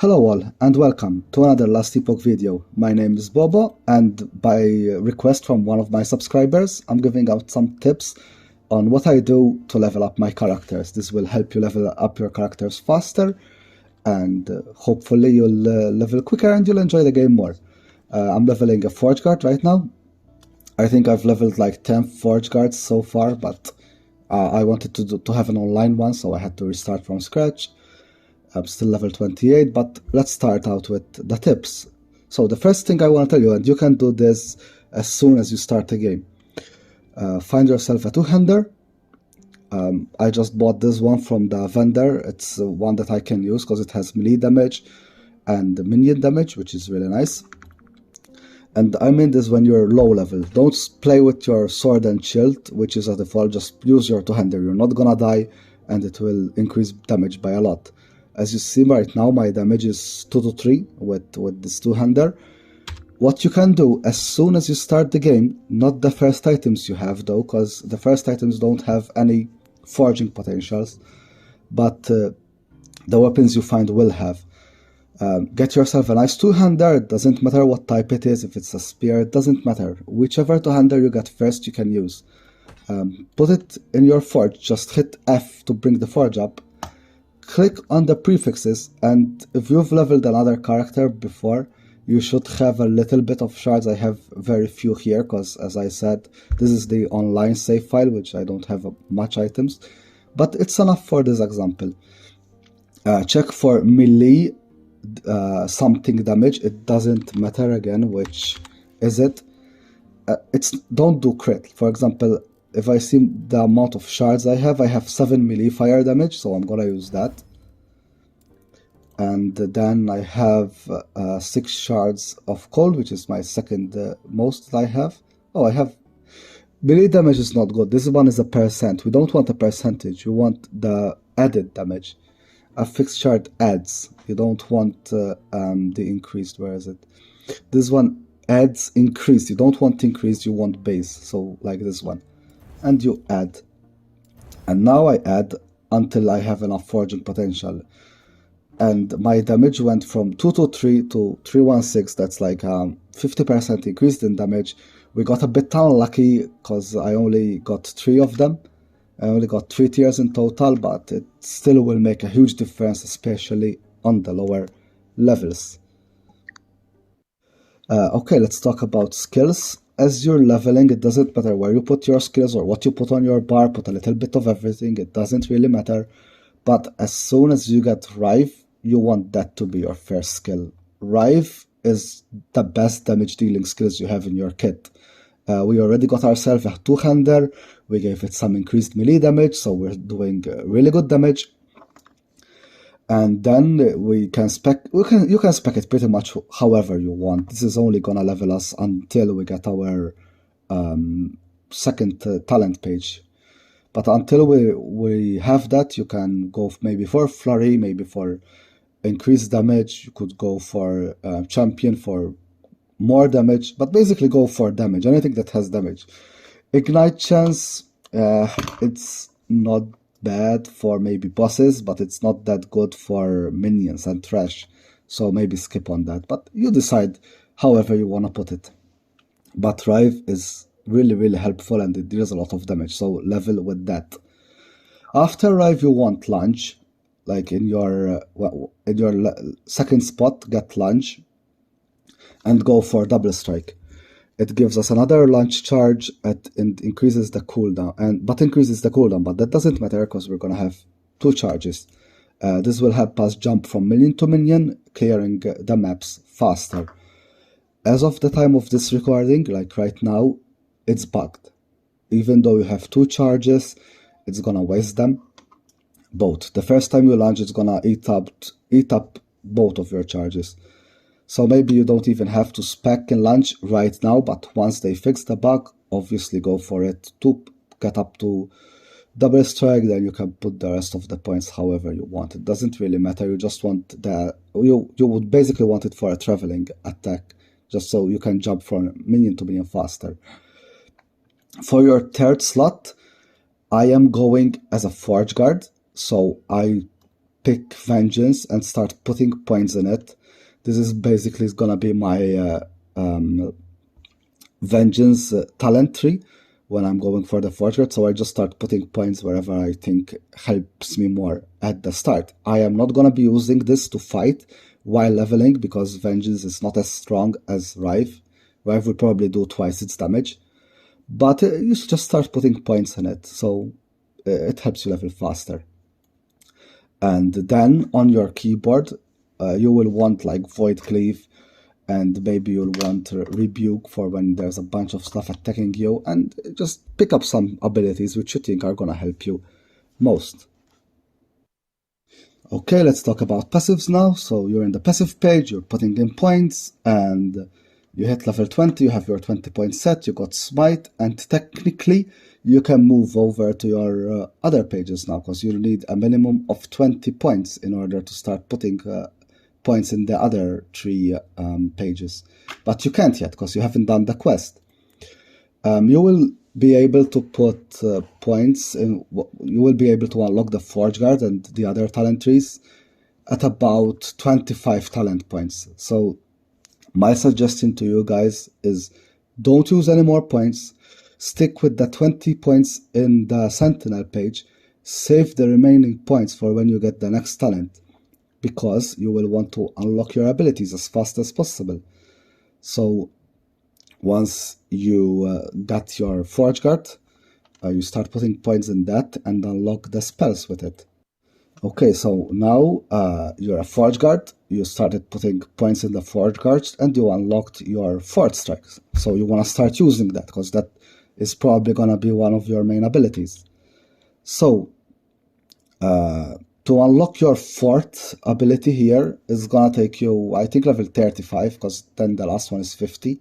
Hello all and welcome to another Last Epoch video. My name is Bobo and by request from one of my subscribers, I'm giving out some tips on what I do to level up my characters. This will help you level up your characters faster and hopefully you'll level quicker and you'll enjoy the game more. I'm leveling a Forge Guard right now. I think I've leveled like 10 Forge Guards so far, but I wanted to have an online one, so I had to restart from scratch. I'm still level 28, but let's start out with the tips. So the first thing I want to tell you, and you can do this as soon as you start the game, find yourself a two-hander. I just bought this one from the vendor. It's one that I can use because it has melee damage and minion damage, which is really nice. And I mean this when you're low level. Don't play with your sword and shield, which is at default. Just use your two-hander. You're not gonna die, and it will increase damage by a lot. As you see right now, my damage is 2 to 3 with this two-hander. What you can do as soon as you start the game, not the first items you have though, because the first items don't have any forging potentials, but the weapons you find will have. Get yourself a nice two-hander. It doesn't matter what type it is, if it's a spear, it doesn't matter. Whichever two-hander you get first, you can use. Put it in your forge, just hit F to bring the forge up. Click on the prefixes, and if you've leveled another character before, you should have a little bit of shards. I have very few here because, as I said, this is the online save file, which I don't have much items, but it's enough for this example. Check for melee something damage. It doesn't matter again which is it. Don't do crit. For example, if I see the amount of shards I have 7 melee fire damage, so I'm gonna use that. And then I have 6 shards of cold, which is my second most that I have. Oh, I have... Melee damage is not good. This one is a percent. We don't want a percentage. We want the added damage. A fixed shard adds. You don't want the increased. Where is it? This one adds increased. You don't want increased, you want base. So like this one. And you add, and now I add until I have enough forging potential, and my damage went from 223 to 316. That's like 50% increased in damage. We got a bit unlucky because I only got 3 of them. I only got 3 tiers in total, but it still will make a huge difference, especially on the lower levels. Okay, let's talk about skills. As you're leveling, it doesn't matter where you put your skills or what you put on your bar. Put a little bit of everything. It doesn't really matter. But as soon as you get Rive, you want that to be your first skill. Rive is the best damage dealing skills you have in your kit. We already got ourselves a two-hander. We gave it some increased melee damage, so we're doing really good damage. And then we can you can spec it pretty much however you want. This is only gonna level us until we get our second talent page. But until we have that, you can go maybe for flurry, maybe for increased damage. You could go for champion for more damage, but basically go for damage, anything that has damage. Ignite chance, it's not bad for maybe bosses, but it's not that good for minions and trash, so maybe skip on that, but you decide however you want to put it. But Rive is really helpful and it deals a lot of damage, so level with that. After Rive you want lunge, like in your second spot, get lunge and go for double strike. It gives us another launch charge and increases the cooldown, but that doesn't matter because we're gonna have 2 charges. This will help us jump from minion to minion, clearing the maps faster. As of the time of this recording, like right now, it's bugged. Even though you have 2 charges, it's gonna waste them both. The first time you launch, it's gonna eat up both of your charges. So maybe you don't even have to spec and launch right now, but once they fix the bug, obviously go for it to get up to double strike. Then you can put the rest of the points however you want. It doesn't really matter. You just want you would basically want it for a traveling attack, just so you can jump from minion to minion faster. For your third slot, I am going as a Forge Guard, so I pick Vengeance and start putting points in it. This is basically gonna be my Vengeance talent tree when I'm going for the Forge Guard, so I just start putting points wherever I think helps me more at the start. I am not gonna be using this to fight while leveling because Vengeance is not as strong as Rive. Rive will probably do twice its damage, but you should just start putting points in it, so it helps you level faster. And then on your keyboard, you will want like Void Cleave, and maybe you'll want Rebuke for when there's a bunch of stuff attacking you, and just pick up some abilities which you think are gonna help you most. Okay, let's talk about passives now. So you're in the passive page, you're putting in points, and you hit level 20, you have your 20 point set, you got Smite, and technically you can move over to your other pages now, because you need a minimum of 20 points in order to start putting points in the other 3 pages. But you can't yet, because you haven't done the quest. You will be able to put points in, you will be able to unlock the Forge Guard and the other talent trees at about 25 talent points. So my suggestion to you guys is don't use any more points, stick with the 20 points in the Sentinel page, save the remaining points for when you get the next talent, because you will want to unlock your abilities as fast as possible. So once you got your Forge Guard, you start putting points in that and unlock the spells with it. Okay, so now you're a Forge Guard, you started putting points in the Forge Guards, and you unlocked your Forge Strike. So you want to start using that, because that is probably going to be one of your main abilities. So to unlock your fourth ability here is going to take you, I think, level 35, because then the last one is 50.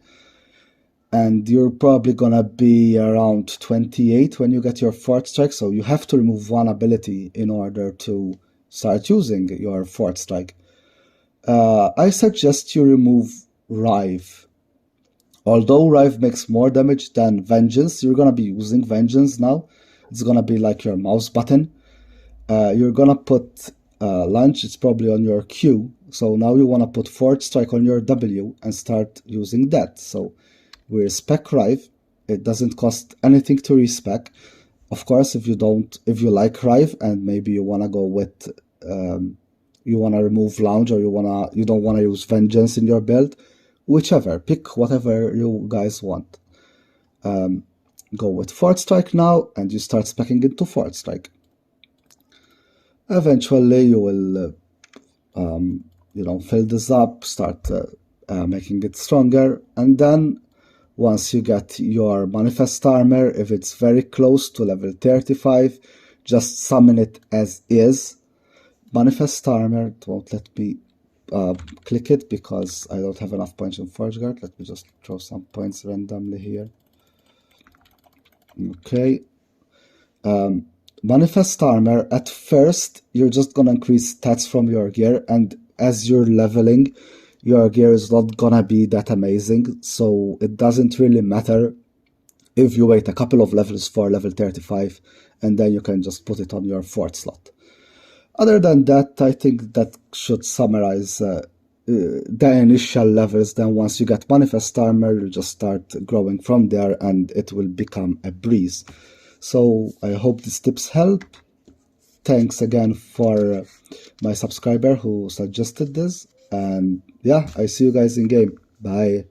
And you're probably gonna be around 28 when you get your Forge Strike, so you have to remove one ability in order to start using your Forge Strike. I suggest you remove Rive. Although Rive makes more damage than Vengeance, you're gonna be using Vengeance now. It's gonna be like your mouse button. You're gonna put Launch, it's probably on your Q, so now you wanna put Forge Strike on your W and start using that. So we respec Rive. It doesn't cost anything to respec. Of course, if you like Rive and maybe you wanna go with you wanna remove Lounge, or you don't wanna use Vengeance in your build, whichever, pick whatever you guys want. Go with Forge Strike now, and you start speccing into Forge Strike. Eventually, you will fill this up, start making it stronger, and then once you get your Manifest Armor, if it's very close to level 35, just summon it as is. Manifest Armor, won't let me click it because I don't have enough points in Forge Guard. Let me just throw some points randomly here. Okay. Manifest Armor, at first, you're just gonna increase stats from your gear, and as you're leveling, your gear is not gonna be that amazing, so it doesn't really matter if you wait a couple of levels for level 35, and then you can just put it on your 4th slot. Other than that, I think that should summarize the initial levels. Then once you get Manifest Armor, you'll just start growing from there, and it will become a breeze. So I hope these tips help. Thanks again for my subscriber who suggested this. And yeah, I see you guys in game. Bye.